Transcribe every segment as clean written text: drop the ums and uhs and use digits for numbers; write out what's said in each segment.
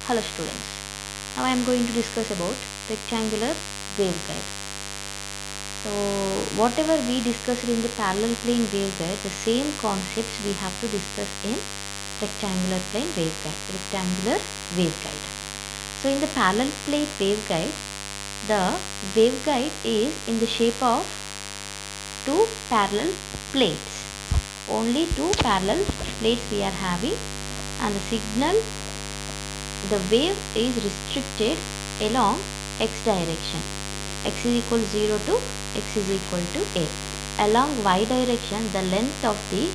Hello students, now I am going to discuss about rectangular waveguide. So whatever we discussed in the parallel plane waveguide, the same concepts we have to discuss in rectangular waveguide. So in the parallel plane waveguide, the waveguide is in the shape of two parallel plates. Only two parallel plates we are having, and the wave is restricted along x direction. X is equal 0 to x is equal to a. Along y direction, the length of the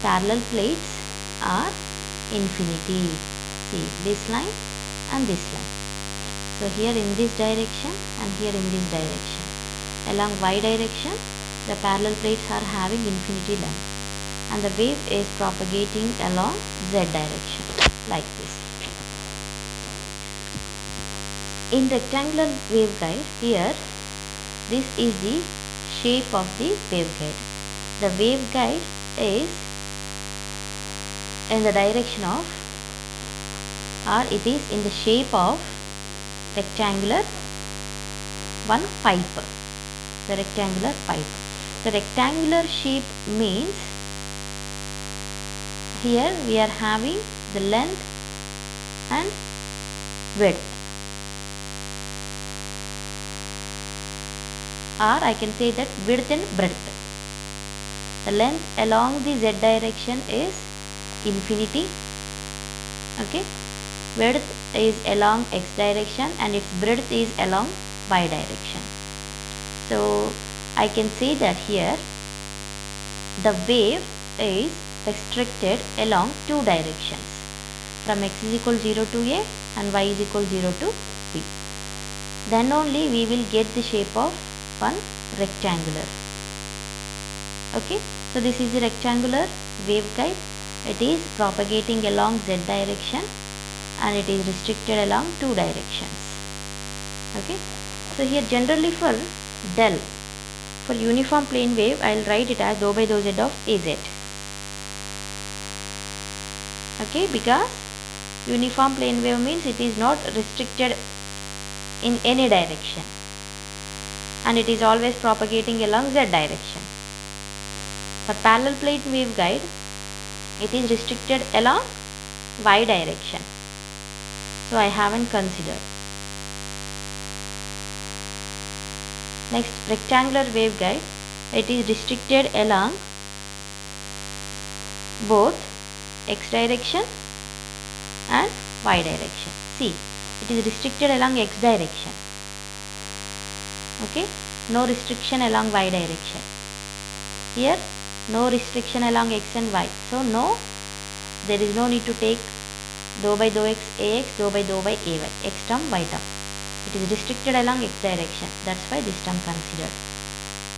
parallel plates are infinity. See this line and this line. So here in this direction and here in this direction. Along y direction, the parallel plates are having infinity length, and the wave is propagating along z direction like this. In rectangular waveguide, here this is the shape of the waveguide. The waveguide is in the direction of, or it is in the shape of rectangular pipe. The rectangular pipe. The rectangular shape means here we are having the length and width, or I can say that width and breadth. The length along the z direction is infinity. Okay, width is along x direction and its breadth is along y direction. So I can say that here the wave is restricted along two directions, from x is equal 0 to a and y is equal 0 to b. Then only we will get the shape of one rectangular. Okay, so this is the rectangular waveguide. It is propagating along z direction and it is restricted along two directions. Okay, so here generally for del, for uniform plane wave, I will write it as dou by dou z of az. Okay, because uniform plane wave means it is not restricted in any direction and it is always propagating along z direction. For parallel plane waveguide, it is restricted along y direction, so I haven't considered. Next, rectangular waveguide, it is restricted along both x direction and y direction. See, it is restricted along x direction. Okay, no restriction along y direction. Here no restriction along x and y, so no, there is no need to take dou by dou x ax, dou by ay, x term, y term. It is restricted along x direction, that's why this term considered.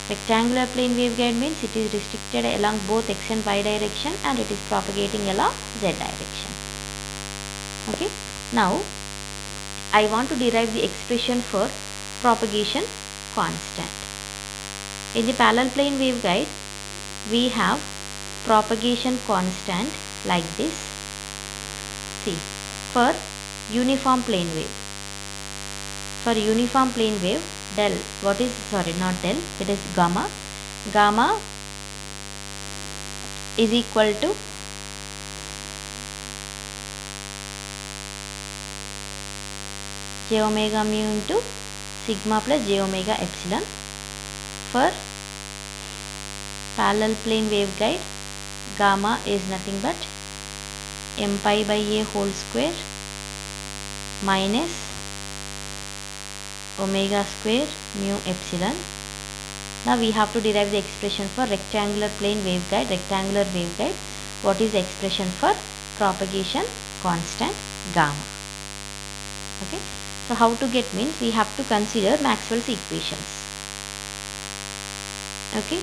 Rectangular plane waveguide means it is restricted along both x and y direction and it is propagating along z direction. Okay, now I want to derive the expression for propagation constant. In the parallel plane waveguide, we have propagation constant like this. See, for uniform plane wave, for uniform plane wave, del, what is, sorry, not del, it is gamma. Gamma is equal to j omega mu into sigma plus j omega epsilon. For parallel plane waveguide, gamma is nothing but m pi by a whole square minus omega square mu epsilon. Now we have to derive the expression for rectangular plane waveguide. Rectangular waveguide, what is the expression for propagation constant gamma? Okay, so how to get means we have to consider Maxwell's equations. Okay,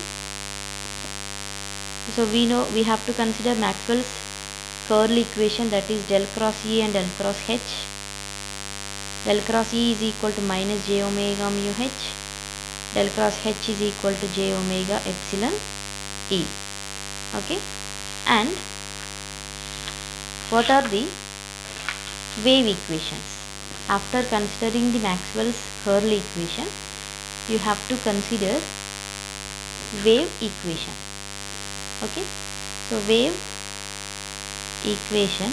so we know we have to consider Maxwell's curl equation, that is del cross E and del cross H. Del cross E is equal to minus j omega mu H. Del cross H is equal to j omega epsilon E. Okay, and What are the wave equations? After considering the Maxwell's Hurley equation, you have to consider wave equation. Okay, so wave equation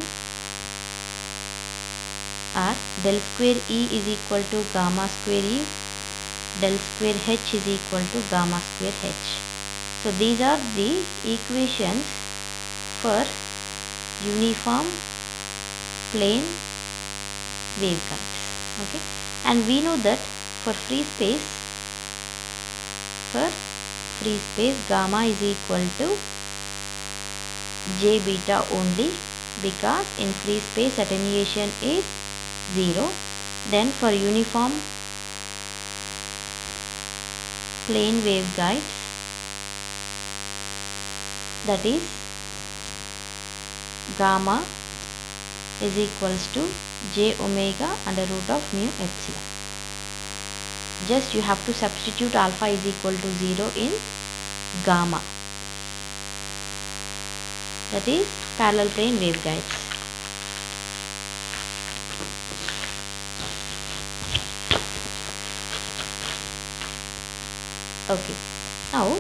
are del square E is equal to gamma square E, del square H is equal to gamma square H. So these are the equations for uniform plane waveguides. Okay, and we know that for free space gamma is equal to j beta only, because in free space attenuation is 0. Then for uniform plane waveguides, that is gamma is equals to j omega under root of mu epsilon. Just you have to substitute alpha is equal to 0 in gamma, that is parallel plane waveguides. Okay, now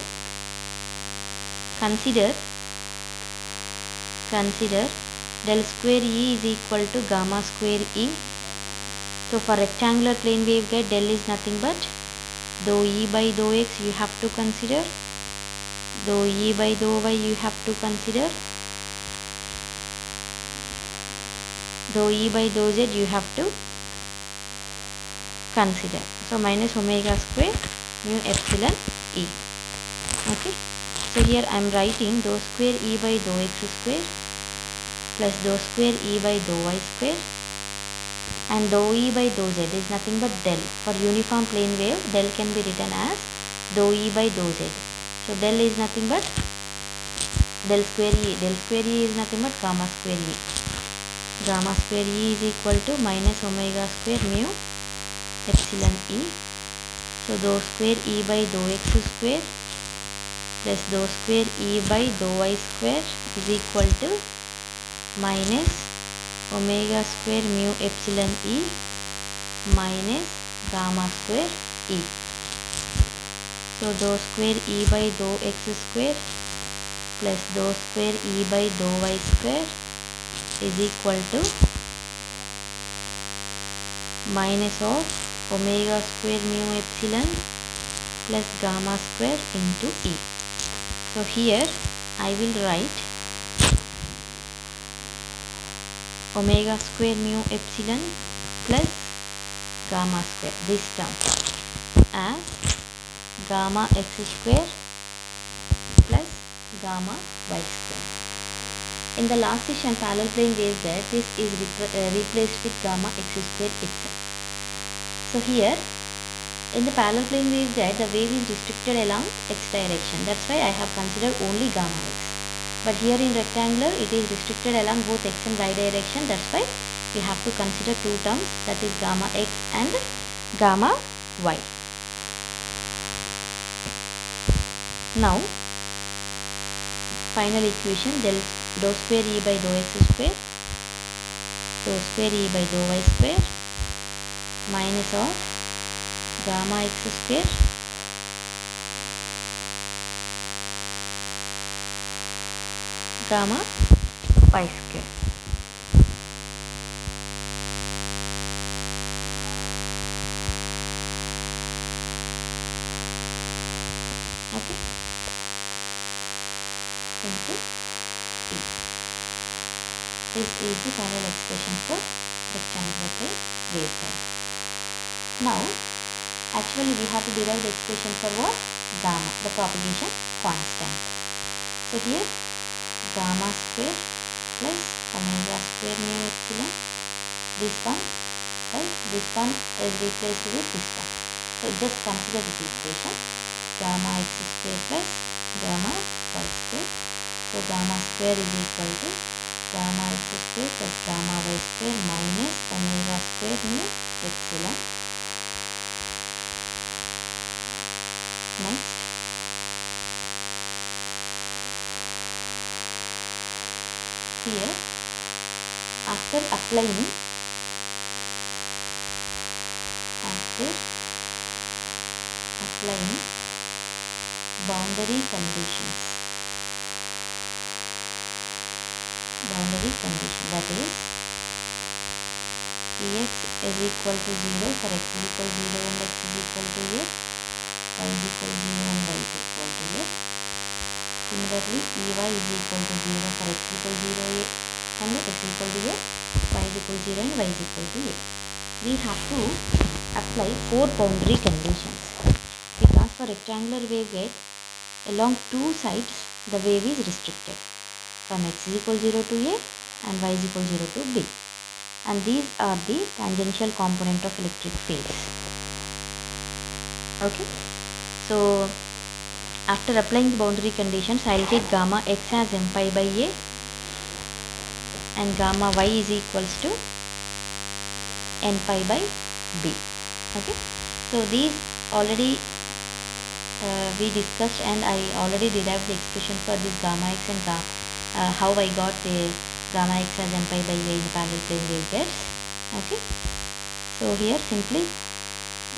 consider del square E is equal to gamma square E. So for rectangular plane waveguide, del is nothing but dou E by dou X you have to consider, dou E by dou Y you have to consider, dou E by dou Z you have to consider. So minus omega square mu epsilon E. Okay, so here I am writing dou square E by dou X square plus dou square E by dou Y square, and dou E by dou Z is nothing but del. For uniform plane wave, del can be written as dou E by dou Z. So del is nothing but del square E. Del square E is nothing but gamma square E. Gamma square E is equal to minus omega square mu epsilon E. So dou square E by dou X square plus dou square E by dou Y square is equal to minus omega square mu epsilon E minus gamma square E. So dou square E by dou X square plus dou square E by dou Y square is equal to minus of omega square mu epsilon plus gamma square into E. So here I will write omega square mu epsilon plus gamma square, this term, as gamma x square plus gamma y square. In the last session parallel plane waveguide, this is replaced with gamma x square itself. So here in the parallel plane waveguide, the wave is restricted along x direction. That's why I have considered only gamma x. But here in rectangular, it is restricted along both x and y direction. That's why we have to consider two terms, that is gamma x and gamma y. Now final equation, dou square E by dou x square, dou square E by dou y square minus of gamma x square gamma y square. Okay, into E. This is the final expression for rectangular plane waveguide. Now actually we have to derive the expression for what? Gamma, the propagation constant. So here gamma square plus omega square mu epsilon, this one, right? This one is replaced with this one. So just consider this equation, gamma x square plus gamma y square. So gamma square is equal to gamma x square plus gamma y square minus omega square mu epsilon. Next, here after applying boundary conditions, that is Ex is equal to 0 for x is equal to 0 and x is equal to a, y is equal to 0 and y is equal to a. Similarly, Ey is equal to 0 for x is equal to 0 a and x is equal to a, y is equal to 0 and y is equal to a. We have to apply 4 boundary conditions, because for rectangular waveguide along two sides the wave is restricted from x is equal to 0 to a and y is equal to 0 to b, and these are the tangential component of electric fields. Okay, so after applying the boundary conditions, I will take gamma x as m pi by a and gamma y is equals to n pi by b. Okay, so these already we discussed, and I already derived the expression for this gamma x and how I got the gamma x as m pi by a in the parallel plane waveguides. Okay, so here simply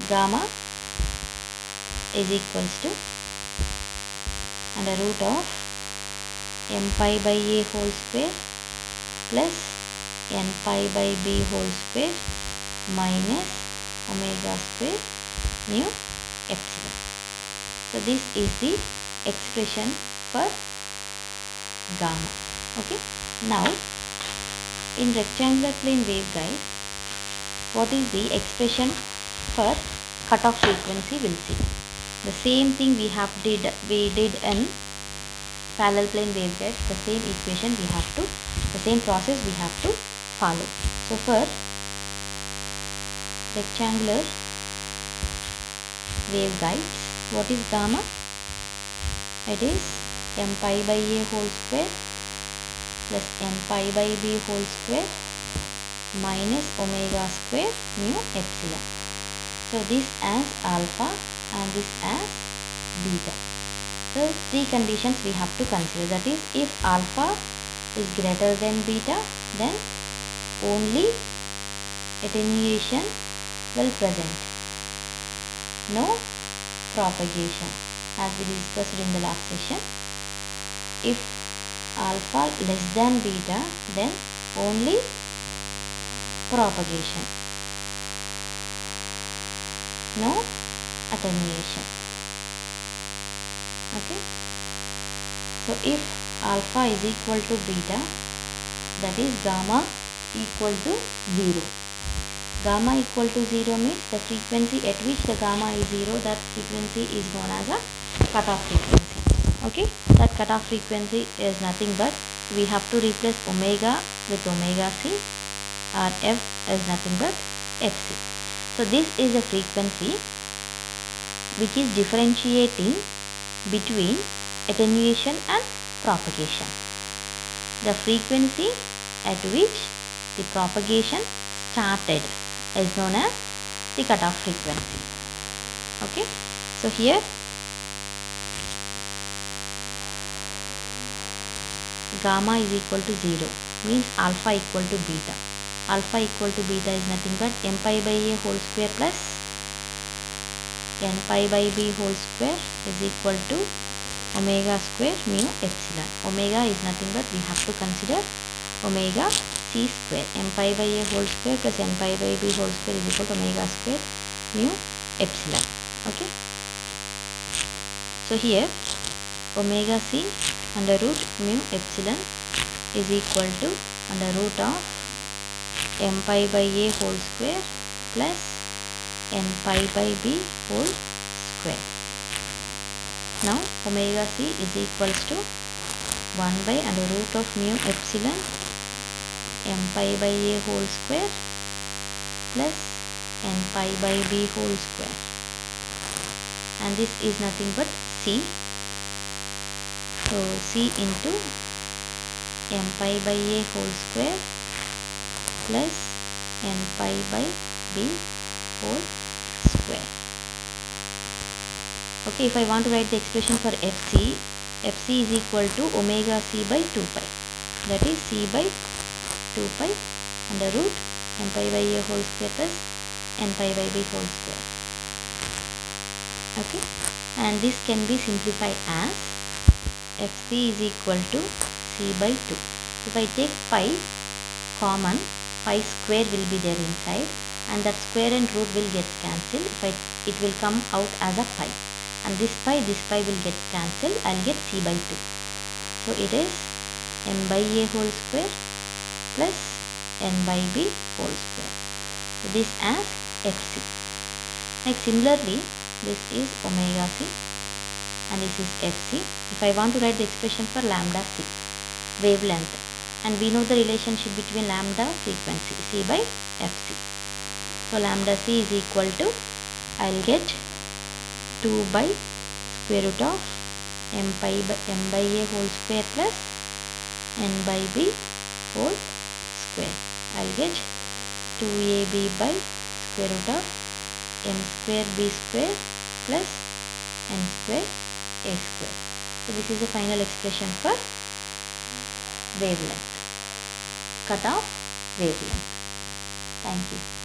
gamma is equals to under root of m pi by a whole square plus n pi by b whole square minus omega square mu epsilon. So this is the expression for gamma. Okay, now in rectangular plane waveguide, what is the expression for cutoff frequency? We'll see. The same thing we did in parallel plane waveguide. The same equation we have to, the same process we have to follow. So for rectangular waveguides, what is gamma? It is m pi by a whole square plus n pi by b whole square minus omega square mu epsilon. So this as alpha and this as beta. So three conditions we have to consider, that is if alpha is greater than beta, then only attenuation will present, no propagation, as we discussed in the last session. If alpha less than beta, then only propagation, no attenuation. Okay, so if alpha is equal to beta, that is gamma equal to 0. Gamma equal to 0 means the frequency at which the gamma is 0, that frequency is known as a cutoff frequency. Okay, that cutoff frequency is nothing but we have to replace omega with omega c, or f is nothing but fc. So this is the frequency which is differentiating between attenuation and propagation. The frequency at which the propagation started is known as the cutoff frequency. Okay, so here gamma is equal to 0 means alpha equal to beta. Alpha equal to beta is nothing but m pi by a whole square plus n pi by b whole square is equal to omega square mu epsilon. Omega is nothing but we have to consider omega c square. M pi by a whole square plus n pi by b whole square is equal to omega square mu epsilon. Okay, so here omega c under root mu epsilon is equal to under root of m pi by a whole square plus n pi by b whole square. Now omega c is equals to 1 by under root of mu epsilon m pi by a whole square plus n pi by b whole square, and this is nothing but c. So c into m pi by a whole square plus n pi by b whole square. Okay, if I want to write the expression for fc, fc is equal to omega c by 2 pi, that is c by 2 pi under root m pi by a whole square plus n pi by b whole square. Okay, and this can be simplified as fc is equal to c by 2. If I take pi common, pi square will be there inside, and that square and root will get cancelled. It will come out as a pi, and this pi will get cancelled. I'll get c by 2. So it is m by a whole square plus n by b whole square. So this as fc. Next, similarly, this is omega c and this is fc. If I want to write the expression for lambda c, wavelength, and we know the relationship between lambda frequency, c by fc. So lambda c is equal to, I'll get 2 by square root of m by a whole square plus n by b whole square. I'll get 2ab by square root of m square b square plus n square a square. So this is the final expression for wavelength, cutoff wavelength. Thank you.